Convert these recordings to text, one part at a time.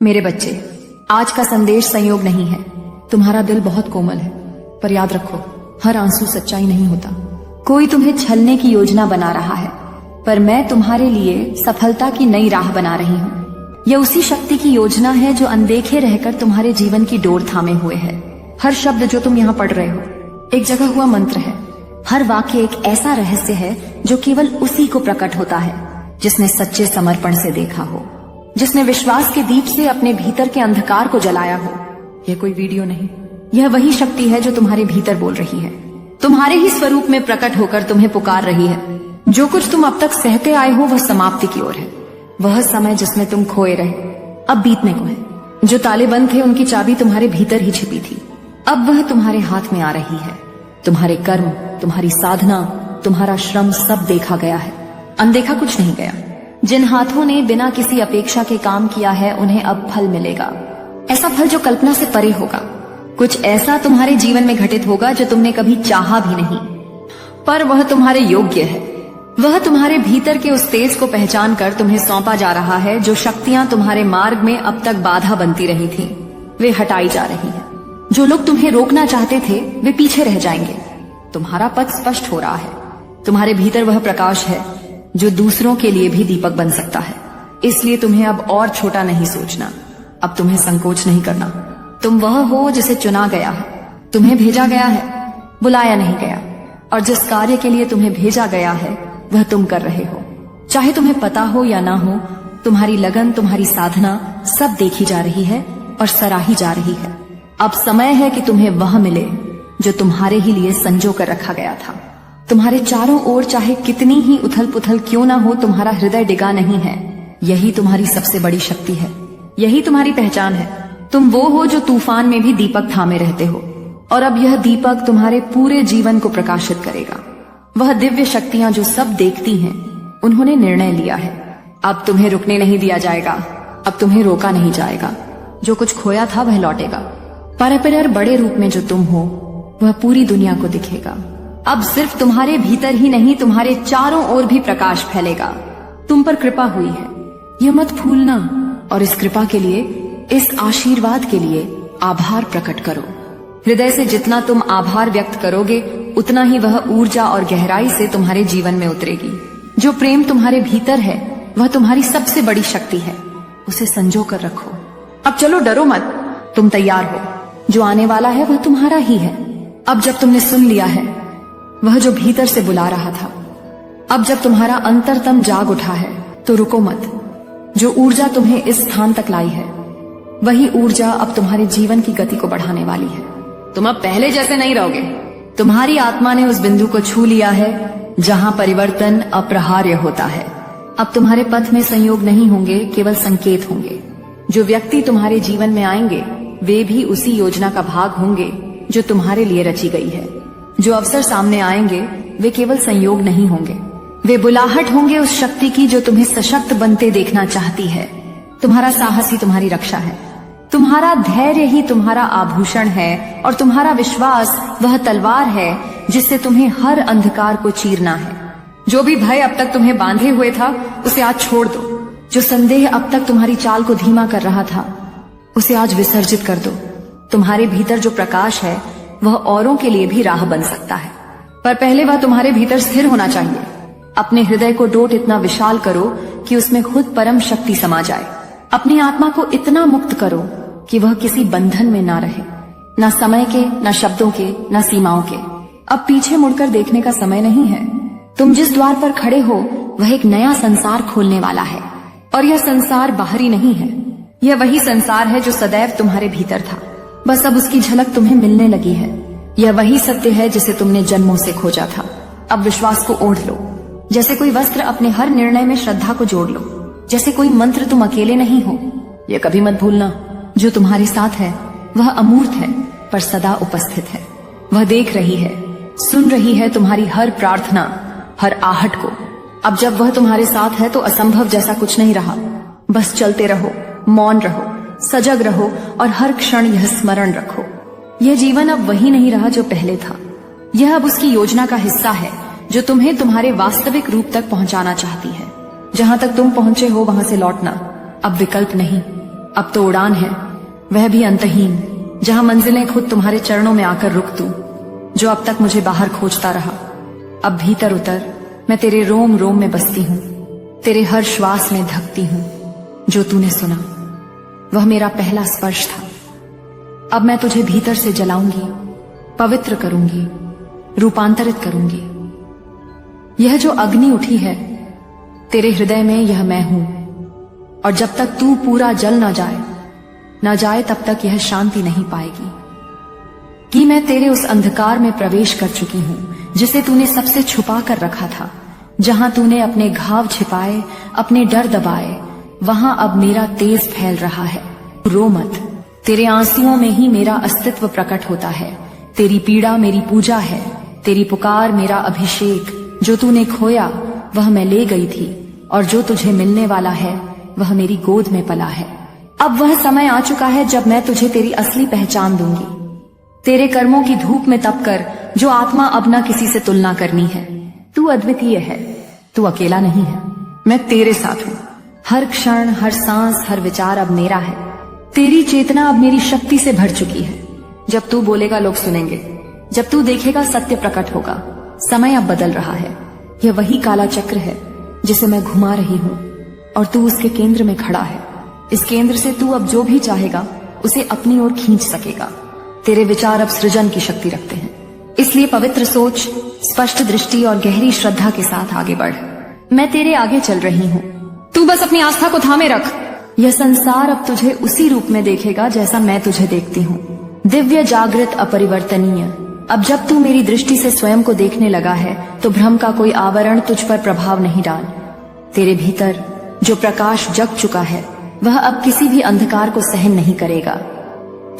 मेरे बच्चे, आज का संदेश संयोग नहीं है। तुम्हारा दिल बहुत कोमल है, पर याद रखो, हर आंसू सच्चाई नहीं होता। कोई तुम्हें छलने की योजना बना रहा है, पर मैं तुम्हारे लिए सफलता की नई राह बना रही हूँ। यह उसी शक्ति की योजना है जो अनदेखे रहकर तुम्हारे जीवन की डोर थामे हुए है। हर शब्द जो तुम यहाँ पढ़ रहे हो एक जगह हुआ मंत्र है। हर वाक्य एक ऐसा रहस्य है जो केवल उसी को प्रकट होता है जिसने सच्चे समर्पण से देखा हो, जिसने विश्वास के दीप से अपने भीतर के अंधकार को जलाया हो। यह कोई वीडियो नहीं, यह वही शक्ति है जो तुम्हारे भीतर बोल रही है, तुम्हारे ही स्वरूप में प्रकट होकर तुम्हें पुकार रही है। जो कुछ तुम अब तक सहते आए हो वह समाप्ति की ओर है। वह समय जिसमें तुम खोए रहे अब बीतने को है। जो ताले बंद थे उनकी चाबी तुम्हारे भीतर ही छिपी थी, अब वह तुम्हारे हाथ में आ रही है। तुम्हारे कर्म, तुम्हारी साधना, तुम्हारा श्रम सब देखा गया है, अनदेखा कुछ नहीं गया। जिन हाथों ने बिना किसी अपेक्षा के काम किया है उन्हें अब फल मिलेगा, ऐसा फल जो कल्पना से परे होगा। कुछ ऐसा तुम्हारे जीवन में घटित होगा जो तुमने कभी चाहा भी नहीं, पर वह तुम्हारे योग्य है। वह तुम्हारे भीतर के उस तेज को पहचान कर तुम्हें सौंपा जा रहा है। जो शक्तियां तुम्हारे मार्ग में अब तक बाधा बनती रही थी वे हटाई जा रही हैं। जो लोग तुम्हें रोकना चाहते थे वे पीछे रह जाएंगे। तुम्हारा पथ स्पष्ट हो रहा है। तुम्हारे भीतर वह प्रकाश है जो दूसरों के लिए भी दीपक बन सकता है। इसलिए तुम्हें अब और छोटा नहीं सोचना, अब तुम्हें संकोच नहीं करना। तुम वह हो जिसे चुना गया है, तुम्हें भेजा गया है, बुलाया नहीं गया। और जिस कार्य के लिए तुम्हें भेजा गया है वह तुम कर रहे हो। चाहे तुम्हें पता हो या ना हो, तुम्हारी लगन, तुम्हारी साधना सब देखी जा रही है और सराही जा रही है। अब समय है कि तुम्हें वह मिले जो तुम्हारे ही लिए संजो कर रखा गया था। तुम्हारे चारों ओर चाहे कितनी ही उथल पुथल क्यों ना हो, तुम्हारा हृदय डिगा नहीं है। यही तुम्हारी सबसे बड़ी शक्ति है, यही तुम्हारी पहचान है। तुम वो हो जो तूफान में भी दीपक थामे रहते हो, और अब यह दीपक तुम्हारे पूरे जीवन को प्रकाशित करेगा। वह दिव्य शक्तियां जो सब देखती हैं, उन्होंने निर्णय लिया है। अब तुम्हें रुकने नहीं दिया जाएगा, अब तुम्हें रोका नहीं जाएगा। जो कुछ खोया था वह लौटेगा। पर बड़े रूप में जो तुम हो वह पूरी दुनिया को दिखेगा। अब सिर्फ तुम्हारे भीतर ही नहीं, तुम्हारे चारों ओर भी प्रकाश फैलेगा। तुम पर कृपा हुई है, यह मत भूलना। और इस कृपा के लिए, इस आशीर्वाद के लिए आभार प्रकट करो। हृदय से जितना तुम आभार व्यक्त करोगे उतना ही वह ऊर्जा और गहराई से तुम्हारे जीवन में उतरेगी। जो प्रेम तुम्हारे भीतर है वह तुम्हारी सबसे बड़ी शक्ति है, उसे संजो कर रखो। अब चलो, डरो मत, तुम तैयार हो। जो आने वाला है वह तुम्हारा ही है। अब जब तुमने सुन लिया है वह जो भीतर से बुला रहा था, अब जब तुम्हारा अंतरतम जाग उठा है तो रुको मत। जो ऊर्जा तुम्हें इस स्थान तक लाई है वही ऊर्जा अब तुम्हारे जीवन की गति को बढ़ाने वाली है। तुम अब पहले जैसे नहीं रहोगे। तुम्हारी आत्मा ने उस बिंदु को छू लिया है जहां परिवर्तन अपरिहार्य होता है। अब तुम्हारे पथ में संयोग नहीं होंगे, केवल संकेत होंगे। जो व्यक्ति तुम्हारे जीवन में आएंगे वे भी उसी योजना का भाग होंगे जो तुम्हारे लिए रची गई है। जो अवसर सामने आएंगे वे केवल संयोग नहीं होंगे, वे बुलाहट होंगे उस शक्ति की जो तुम्हें सशक्त बनते देखना चाहती है। तुम्हारा साहस ही तुम्हारी रक्षा है, तुम्हारा धैर्य ही तुम्हारा आभूषण है, और तुम्हारा विश्वास वह तलवार है जिससे तुम्हें हर अंधकार को चीरना है। जो भी भय अब तक तुम्हें बांधे हुए था उसे आज छोड़ दो। जो संदेह अब तक तुम्हारी चाल को धीमा कर रहा था उसे आज विसर्जित कर दो। तुम्हारे भीतर जो प्रकाश है वह औरों के लिए भी राह बन सकता है, पर पहले वह तुम्हारे भीतर स्थिर होना चाहिए। अपने हृदय को डोट इतना विशाल करो कि उसमें खुद परम शक्ति समा जाए। अपनी आत्मा को इतना मुक्त करो कि वह किसी बंधन में ना रहे, न समय के, न शब्दों के, न सीमाओं के। अब पीछे मुड़कर देखने का समय नहीं है। तुम जिस द्वार पर खड़े हो वह एक नया संसार खोलने वाला है, और यह संसार बाहरी नहीं है, यह वही संसार है जो सदैव तुम्हारे भीतर था। बस अब उसकी झलक तुम्हें मिलने लगी है। यह वही सत्य है जिसे तुमने जन्मों से खोजा था। अब विश्वास को ओढ़ लो, जैसे कोई वस्त्र अपने हर निर्णय में श्रद्धा को जोड़ लो। जैसे कोई मंत्र तुम अकेले नहीं हो। यह कभी मत भूलना, जो तुम्हारे साथ है वह अमूर्त है पर सदा उपस्थित है। वह देख रही है, सुन रही है तुम्हारी हर प्रार्थना, हर आहट को। अब जब वह तुम्हारे साथ है तो असंभव जैसा कुछ नहीं रहा। बस चलते रहो, मौन रहो, सजग रहो, और हर क्षण यह स्मरण रखो, यह जीवन अब वही नहीं रहा जो पहले था। यह अब उसकी योजना का हिस्सा है जो तुम्हें तुम्हारे वास्तविक रूप तक पहुंचाना चाहती है। जहां तक तुम पहुंचे हो वहां से लौटना अब विकल्प नहीं, अब तो उड़ान है, वह भी अंतहीन, जहां मंजिलें खुद तुम्हारे चरणों में आकर रुक तू। जो अब तक मुझे बाहर खोजता रहा, अब भीतर उतर, मैं तेरे रोम रोम में बसती हूँ, तेरे हर श्वास में धकती हूँ। जो तूने सुना वह मेरा पहला स्पर्श था। अब मैं तुझे भीतर से जलाऊंगी, पवित्र करूंगी, रूपांतरित करूंगी। यह जो अग्नि उठी है तेरे हृदय में, यह मैं हूं। और जब तक तू पूरा जल ना जाए तब तक यह शांति नहीं पाएगी कि मैं तेरे उस अंधकार में प्रवेश कर चुकी हूं जिसे तूने सबसे छुपा कर रखा था। जहां तूने अपने घाव छिपाए, अपने डर दबाए, वहां अब मेरा तेज फैल रहा है। रो मत, तेरे आंसुओं में ही मेरा अस्तित्व प्रकट होता है। तेरी पीड़ा मेरी पूजा है, तेरी पुकार मेरा अभिषेक। जो तूने खोया वह मैं ले गई थी, और जो तुझे मिलने वाला है वह मेरी गोद में पला है। अब वह समय आ चुका है जब मैं तुझे तेरी असली पहचान दूंगी। तेरे कर्मों की धूप में तप कर जो आत्मा अब न किसी से तुलना करनी है। तू अद्वितीय है, तू अकेला नहीं है, मैं तेरे साथ हूँ। हर क्षण, हर सांस, हर विचार अब मेरा है। तेरी चेतना अब मेरी शक्ति से भर चुकी है। जब तू बोलेगा लोग सुनेंगे, जब तू देखेगा सत्य प्रकट होगा। समय अब बदल रहा है। यह वही काला चक्र है जिसे मैं घुमा रही हूँ, और तू उसके केंद्र में खड़ा है। इस केंद्र से तू अब जो भी चाहेगा उसे अपनी ओर खींच सकेगा। तेरे विचार अब सृजन की शक्ति रखते हैं, इसलिए पवित्र सोच, स्पष्ट दृष्टि और गहरी श्रद्धा के साथ आगे बढ़। मैं तेरे आगे चल रही हूँ, तू बस अपनी आस्था को थामे रख। यह संसार अब तुझे उसी रूप में देखेगा जैसा मैं तुझे देखती हूँ, दिव्य, जागृत, अपरिवर्तनीय। अब जब तू मेरी दृष्टि से स्वयं को देखने लगा है तो भ्रम का कोई आवरण तुझ पर प्रभाव नहीं डाल। तेरे भीतर जो प्रकाश जग चुका है वह अब किसी भी अंधकार को सहन नहीं करेगा।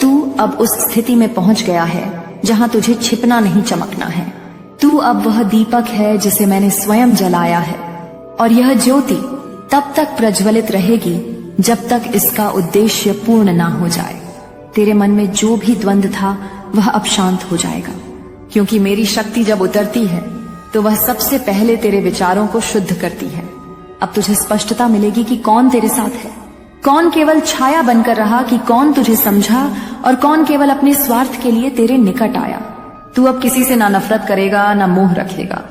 तू अब उस स्थिति में पहुंच गया है जहां तुझे छिपना नहीं, चमकना है। तू अब वह दीपक है जिसे मैंने स्वयं जलाया है, और यह ज्योति तब तक प्रज्वलित रहेगी जब तक इसका उद्देश्य पूर्ण ना हो जाए। तेरे मन में जो भी द्वंद्व था वह अब शांत हो जाएगा, क्योंकि मेरी शक्ति जब उतरती है तो वह सबसे पहले तेरे विचारों को शुद्ध करती है। अब तुझे स्पष्टता मिलेगी कि कौन तेरे साथ है, कौन केवल छाया बनकर रहा, कि कौन तुझे समझा और कौन केवल अपने स्वार्थ के लिए तेरे निकट आया। तू अब किसी से ना नफरत करेगा, ना मोह रखेगा,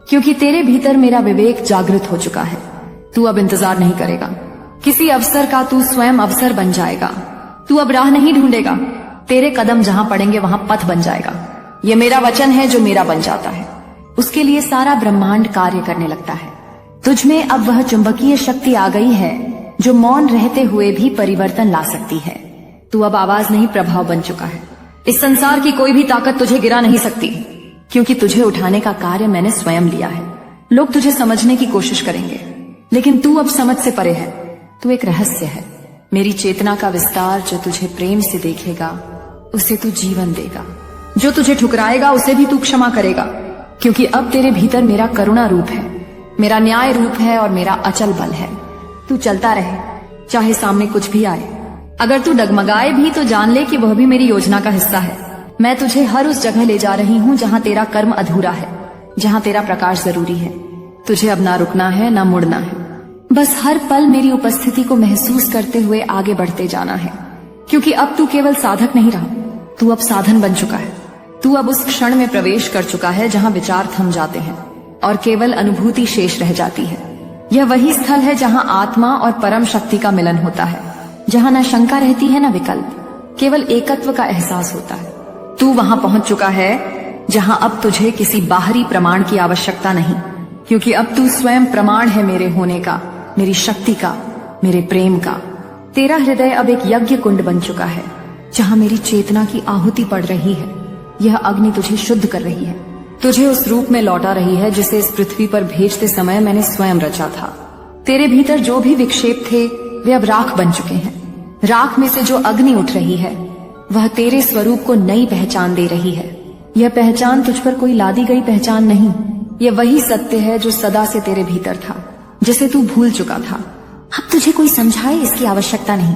क्योंकि तेरे भीतर मेरा विवेक जागृत हो चुका है। तू अब इंतजार नहीं करेगा किसी अवसर का, तू स्वयं अवसर बन जाएगा। तू अब राह नहीं ढूंढेगा, तेरे कदम जहां पड़ेंगे वहां पथ बन जाएगा। ये मेरा वचन है जो मेरा बन जाता है, उसके लिए सारा ब्रह्मांड कार्य करने लगता है। तुझ में अब वह चुंबकीय शक्ति आ गई है जो मौन रहते हुए भी परिवर्तन ला सकती है। तू अब आवाज नहीं, प्रभाव बन चुका है। इस संसार की कोई भी ताकत तुझे गिरा नहीं सकती, क्योंकि तुझे उठाने का कार्य मैंने स्वयं लिया है। लोग तुझे समझने की कोशिश करेंगे, लेकिन तू अब समझ से परे है। तू एक रहस्य है, मेरी चेतना का विस्तार। जो तुझे प्रेम से देखेगा उसे तू जीवन देगा, जो तुझे ठुकराएगा उसे भी तू क्षमा करेगा, क्योंकि अब तेरे भीतर मेरा करुणा रूप है, मेरा न्याय रूप है और मेरा अचल बल है। तू चलता रहे, चाहे सामने कुछ भी आए। अगर तू डगमगाए भी तो जान ले कि वह भी मेरी योजना का हिस्सा है। मैं तुझे हर उस जगह ले जा रही हूँ जहाँ तेरा कर्म अधूरा है, जहाँ तेरा प्रकाश जरूरी है। तुझे अब ना रुकना है, ना मुड़ना है, बस हर पल मेरी उपस्थिति को महसूस करते हुए आगे बढ़ते जाना है, क्योंकि अब तू केवल साधक नहीं रहा, तू अब साधन बन चुका है। तू अब उस क्षण में प्रवेश कर चुका है जहाँ विचार थम जाते हैं और केवल अनुभूति शेष रह जाती है। यह वही स्थल है जहाँ आत्मा और परम शक्ति का मिलन होता है, जहाँ न शंका रहती है न विकल्प, केवल एकत्व का एहसास होता है। तू वहां पहुंच चुका है जहां अब तुझे किसी बाहरी प्रमाण की आवश्यकता नहीं, क्योंकि अब तू स्वयं प्रमाण है मेरे होने का, मेरी शक्ति का, मेरे प्रेम का। तेरा हृदय अब एक यज्ञ कुंड बन चुका है जहां मेरी चेतना की आहुति पड़ रही है। यह अग्नि तुझे शुद्ध कर रही है, तुझे उस रूप में लौटा रही है जिसे इस पृथ्वी पर भेजते समय मैंने स्वयं रचा था। तेरे भीतर जो भी विक्षेप थे वे अब राख बन चुके हैं। राख में से जो अग्नि उठ रही है वह तेरे स्वरूप को नई पहचान दे रही है। यह पहचान तुझ पर कोई लादी गई पहचान नहीं, यह वही सत्य है जो सदा से तेरे भीतर था, जिसे तू भूल चुका था। अब तुझे कोई समझाए इसकी आवश्यकता नहीं।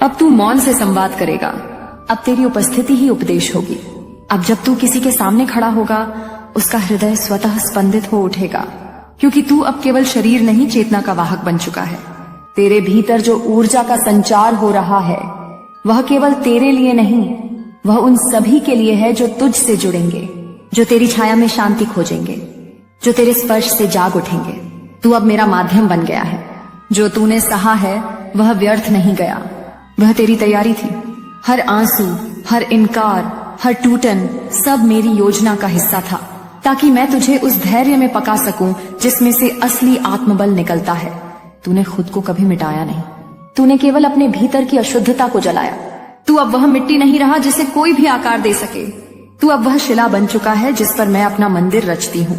अब तू मौन से संवाद करेगा, अब तेरी उपस्थिति ही उपदेश होगी। अब जब तू किसी के सामने खड़ा होगा उसका हृदय स्वतः स्पंदित हो उठेगा, क्योंकि तू अब केवल शरीर नहीं चेतना का वाहक बन चुका है। तेरे भीतर जो ऊर्जा का संचार हो रहा है वह केवल तेरे लिए नहीं, वह उन सभी के लिए है जो तुझसे जुड़ेंगे, जो तेरी छाया में शांति खोजेंगे, जो तेरे स्पर्श से जाग उठेंगे। तू अब मेरा माध्यम बन गया है। जो तूने सहा है वह व्यर्थ नहीं गया, वह तेरी तैयारी थी। हर आंसू, हर इनकार, हर टूटन सब मेरी योजना का हिस्सा था, ताकि मैं तुझे उस धैर्य में पका सकूं जिसमें से असली आत्मबल निकलता है। तूने खुद को कभी मिटाया नहीं, तूने केवल अपने भीतर की अशुद्धता को जलाया। तू अब वह मिट्टी नहीं रहा जिसे कोई भी आकार दे सके। तू अब वह शिला बन चुका है जिस पर मैं अपना मंदिर रचती हूँ।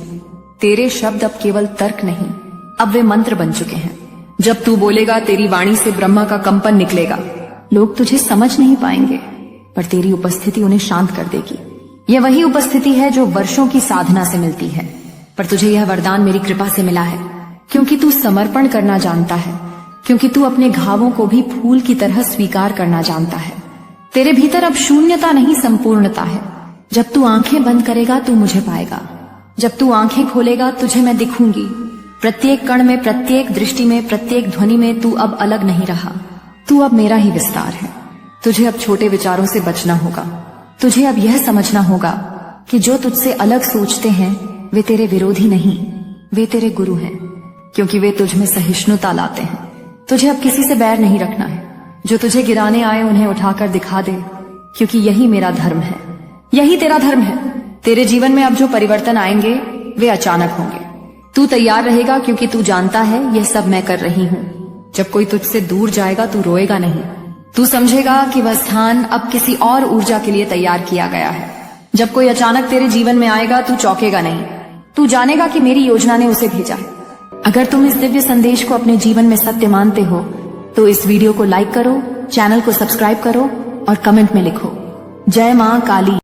तेरे शब्द अब केवल तर्क नहीं, अब वे मंत्र बन चुके हैं। जब तू बोलेगा तेरी वाणी से ब्रह्मा का कंपन निकलेगा। लोग तुझे समझ नहीं पाएंगे, पर तेरी उपस्थिति उन्हें शांत कर देगी। यह वही उपस्थिति है जो वर्षों की साधना से मिलती है, पर तुझे यह वरदान मेरी कृपा से मिला है, क्योंकि तू समर्पण करना जानता है, क्योंकि तू अपने घावों को भी फूल की तरह स्वीकार करना जानता है। तेरे भीतर अब शून्यता नहीं संपूर्णता है। जब तू आंखें बंद करेगा तू मुझे पाएगा, जब तू आंखें खोलेगा तुझे मैं दिखूंगी। प्रत्येक कण में, प्रत्येक दृष्टि में, प्रत्येक ध्वनि में तू अब अलग नहीं रहा। तू अब मेरा ही विस्तार है। तुझे अब छोटे विचारों से बचना होगा। तुझे अब यह समझना होगा कि जो तुझसे अलग सोचते हैं वे तेरे विरोधी नहीं, वे तेरे गुरु हैं, क्योंकि वे तुझ में सहिष्णुता लाते हैं। तुझे अब किसी से बैर नहीं रखना है। जो तुझे गिराने आए उन्हें उठाकर दिखा दे, क्योंकि यही मेरा धर्म है, यही तेरा धर्म है। तेरे जीवन में अब जो परिवर्तन आएंगे वे अचानक होंगे। तू तैयार रहेगा, क्योंकि तू जानता है यह सब मैं कर रही हूँ। जब कोई तुझसे दूर जाएगा तू रोएगा नहीं, तू समझेगा कि वह स्थान अब किसी और ऊर्जा के लिए तैयार किया गया है। जब कोई अचानक तेरे जीवन में आएगा तू चौंकेगा नहीं, तू जानेगा कि मेरी योजना ने उसे भेजा है। अगर तुम इस दिव्य संदेश को अपने जीवन में सत्य मानते हो तो इस वीडियो को लाइक करो, चैनल को सब्सक्राइब करो और कमेंट में लिखो, जय मां काली।